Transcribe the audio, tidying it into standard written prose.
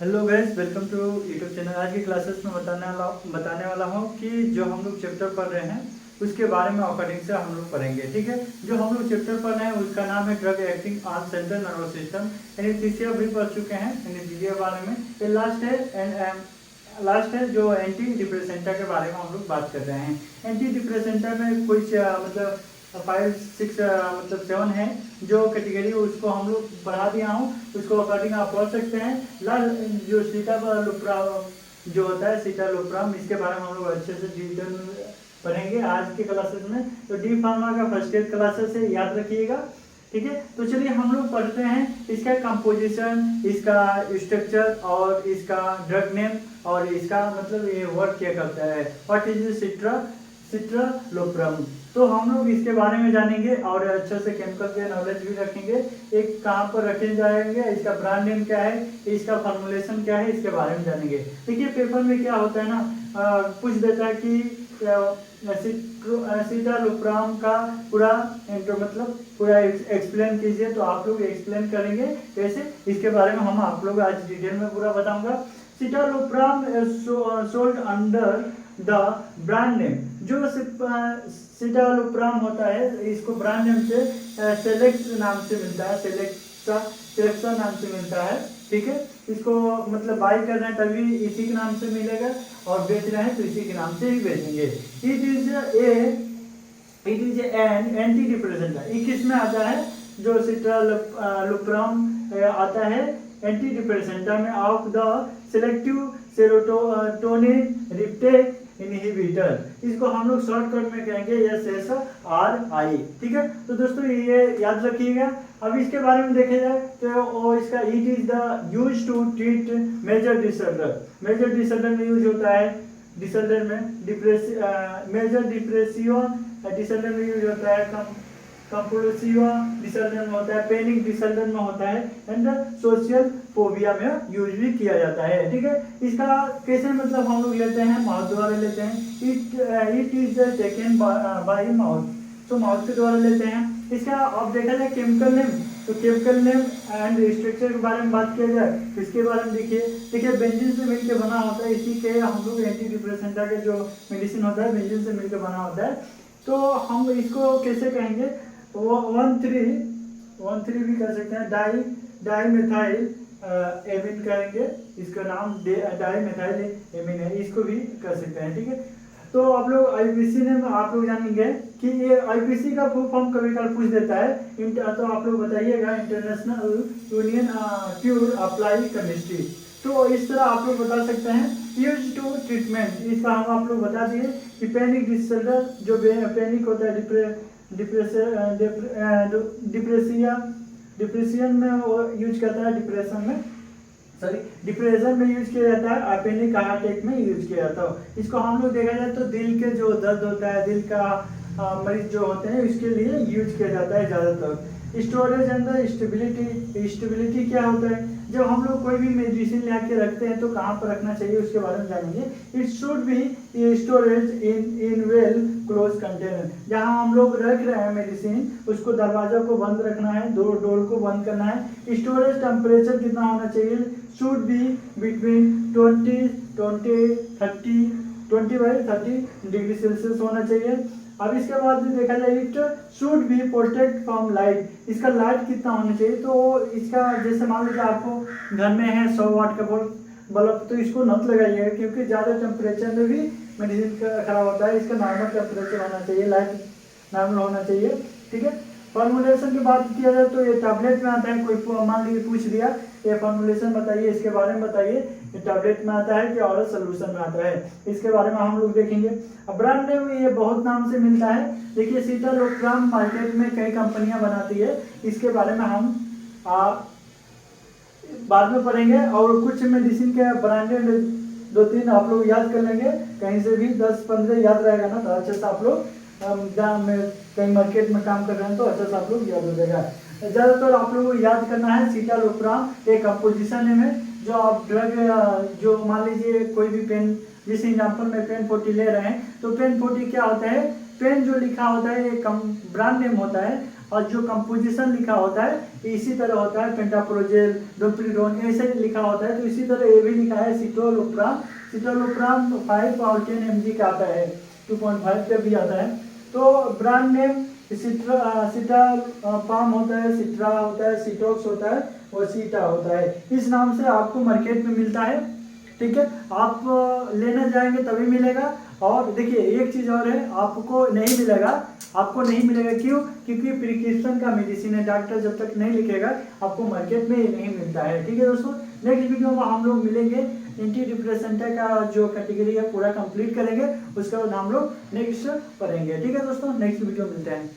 Hello guys, welcome to YouTube channel. आज की classes में बताने वाला हूँ कि जो हम लोग चैप्टर पढ़ रहे हैं उसके बारे में अकॉर्डिंग से हम लोग पढ़ेंगे। ठीक है, जो हम लोग चैप्टर पढ़ रहे हैं उसका नाम है drug acting on central nervous system. यानी तीसरा भी पढ़ चुके हैं यानी जीके बारे में। ये लास्ट है एंड लास्ट है जो एंटी डिप्रेसेंटा के बारे में हम लोग बात कर रहे हैं। एंटी डिप्रेसेंटा में कुछ मतलब 5, 6 मतलब 7 है जो कैटेगरी उसको हम लोग बढ़ा दिया हूँ, उसको अकॉर्डिंग आप पढ़ सकते हैं। लाल जो सीटालोप्राम जो होता है सीटालोप्राम, इसके बारे में हम लोग अच्छे से डिटेल पढ़ेंगे आज के क्लासेस में। तो डी फार्मा का फर्स्ट ईयर क्लासेस है, याद रखिएगा। ठीक है, तो चलिए हम लोग पढ़ते हैं इसका कंपोजिशन, इसका स्ट्रक्चर और इसका ड्रग नेम और इसका मतलब ये वर्क क्या करता है। What is citalopram. तो हम लोग इसके बारे में जानेंगे और अच्छे से केमिकल के नॉलेज भी रखेंगे। एक कहाँ पर रखे जाएंगे, इसका ब्रांड नेम क्या है, इसका फॉर्मुलेशन क्या है, इसके बारे में जानेंगे। देखिए पेपर में क्या होता है ना, पूछ देता है कि सिट्रालोप्राम का पूरा मतलब पूरा एक्सप्लेन कीजिए। तो आप लोग एक्सप्लेन करेंगे कैसे, इसके बारे में हम आप लोग आज डिटेल में पूरा बताऊंगा। Citalopram sold under the brand name. जो सिट्रालोप्राम होता है इसको ब्रांड नेम से सेलेक्स नाम से मिलता है, सेलेक्सा नाम से मिलता है। ठीक है, इसको मतलब बाई कर रहे हैं तभी इसी के नाम से मिलेगा और बेच रहे हैं तो इसी के नाम से ही बेचेंगे। It is an anti depressant. ये किस में आता है, जो सिट्रालोप्राम आता है एंटी डिप्रेसेंटा में of the selective serotonin reuptake inhibitor. इसको हम लोग शॉर्टकट में कहेंगे SSRI। ठीक है, तो दोस्तों ये याद रखिएगा। अब इसके बारे में देखा जाए तो इसका it is the use to treat major disorder. Major disorder में यूज होता है, डिसऑर्डर में मेजर डिप्रेशन डिसऑर्डर में यूज होता है, कंपल्सिव डिसऑर्डर में होता है, पैनिक डिसऑर्डर में होता है एंड सोशल फोबिया में यूज भी किया जाता है। ठीक है, इसका कैसे मतलब हम लोग लेते हैं, माउथ द्वारा लेते हैं। It is taken by mouth, तो माउथ के द्वारा लेते हैं। इसका अब देखा जाए केमिकल नेम, तो केमिकल नेम एंड स्ट्रक्चर के बारे में बात किया जाए तो इसके बारे में देखिए बेंजीन से मिलकर बना होता है। इसी के हम लोग एंटी डिप्रेसेंटा के जो मेडिसिन होता है बेंजीन से मिलकर बना होता है। तो हम इसको कैसे कहेंगे, 1,3 भी कर सकते हैं, डाई मेथाइल एमिन करेंगे। इसका नाम डाई मेथाइल एमिन है, इसको भी कर सकते हैं। ठीक है, तो आप लोग आईपीसी ने आप लोग जानेंगे कि ये आईपीसी का फुल फॉर्म कभी कभी पूछ देता है। तो आप लोग बताइएगा international union pure apply chemistry. तो इस तरह आप लोग बता सकते हैं। यूज टू ट्रीटमेंट, इसका हम आप लोग बता दिए कि पैनिक डिसऑर्डर, जो पैनिक होता है डिप्रेशन में वो यूज करता है, डिप्रेशन में यूज किया जाता है, पैनिक हार्ट अटैक में यूज किया जाता है। इसको हम लोग देखा जाए तो दिल के जो दर्द होता है, दिल का मरीज जो होते हैं इसके लिए यूज किया जाता है ज़्यादातर। स्टोरेज एंड स्टेबिलिटी क्या होता है, जब हम लोग कोई भी मेडिसिन ला के रखते हैं तो कहाँ पर रखना चाहिए उसके बारे में जानेंगे। It should be storage in well close container. जहाँ हम लोग रख रहे हैं मेडिसिन उसको दरवाजा को बंद रखना है, डोर को बंद करना है। स्टोरेज टेम्परेचर कितना होना चाहिए, should be between 20 degree Celsius होना चाहिए। अब इसके बाद देखा जाए it should be protect from light. इसका लाइट कितना होना चाहिए, तो इसका जैसे मान लीजिए आपको घर में है 100 वाट का बल्ब, तो इसको नत लगाइएगा क्योंकि ज़्यादा टेम्परेचर में भी मेडिसिन खराब होता है। इसका नॉर्मल टेम्परेचर होना चाहिए, लाइट नॉर्मल होना चाहिए। ठीक है, फॉर्मुलेशन की बात किया जाए तो ये टैबलेट में आता है। कोई मान लीजिए पूछ दिया ये फॉर्मुलेशन बताइए, इसके बारे में बताइए, ये टैबलेट में आता है कि ऑरल सोल्यूशन में आता है, इसके बारे में हम लोग देखेंगे। अब ब्रांड नेम ये बहुत नाम से मिलता है। देखिए सिट्रालोप्राम मार्केट में कई कंपनियां बनाती है, इसके बारे में हम बाद में पढ़ेंगे। और कुछ मेडिसिन के ब्रांडेड 2-3 आप लोग याद कर लेंगे, कहीं से भी 10-15 याद रहेगा ना तो अच्छे से आप लोग कहीं मार्केट में काम कर रहे हैं तो अच्छा से आप लोग याद हो जाएगा। ज़्यादातर आप लोगों को याद करना है सिट्रालोप्राम एक कंपोजिशन नेम है। जो आप ड्रग जो मान लीजिए कोई भी पेन, जिस एग्जाम्पल में पेन 40 ले रहे हैं तो पेन 40 क्या होता है, पेन जो लिखा होता है ये ब्रांड नेम होता है और जो कंपोजिशन लिखा होता है इसी तरह होता है, पेंटाप्रोजेल, डोप्रिडोन ऐसे लिखा होता है। तो इसी तरह ये भी लिखा है सिटोलोप्राम। सिटोलोप्राम 5 और 10 mg का आता है, 2.5 का भी आता है। तो ब्रांड नेम सिटापाम होता है, सिट्रा होता है, सिटोक्स होता है और सीटा होता है। इस नाम से आपको मार्केट में मिलता है, ठीक है। आप लेने जाएंगे तभी मिलेगा। और देखिए एक चीज़ और है, आपको नहीं मिलेगा, आपको नहीं मिलेगा क्यों? क्योंकि प्रिस्क्रिप्शन का मेडिसिन है, डॉक्टर जब तक नहीं लिखेगा आपको मार्केट में नहीं मिलता है, ठीक है दोस्तों। नेक्स्ट वीडियो में हम लोग मिलेंगे, एंटी डिप्रेसेंटा का जो कैटेगरी है पूरा कंप्लीट करेंगे, उसके बाद हम लोग नेक्स्ट पढ़ेंगे, ठीक है दोस्तों। नेक्स्ट वीडियो मिलते हैं।